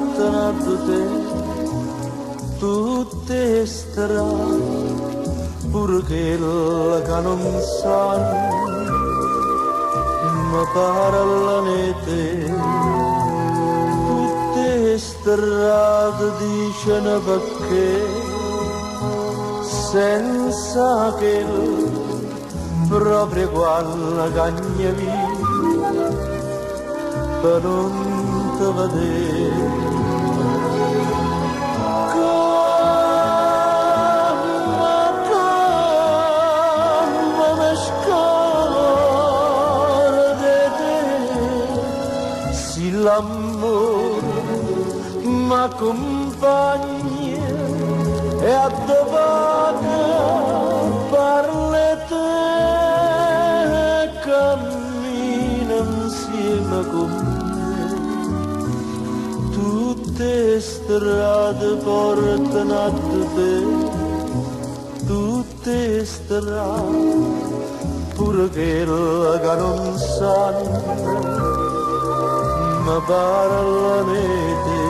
portano te tutte strade, pur quella che non sanno, ma parlano te. Tutte strade dicono perché, senza che proprio quando cagna via, per non te vedere. L'amore m'accompagna e a dove parla te cammina insieme con me. Tutte strade portano a te, tutte strade pure quella che non sanno, ma parlano te.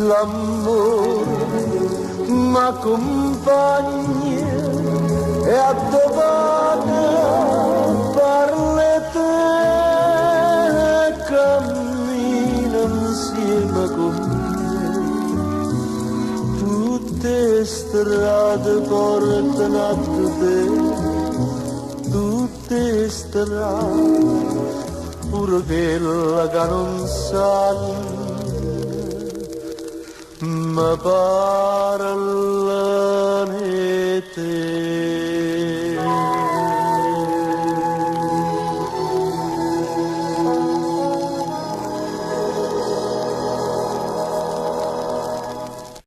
L'amore m'accompagna e a dove parla te cammina insieme con me. Tutte strade portano a te, tutte strade pure quella che non sanno, ma parlano te.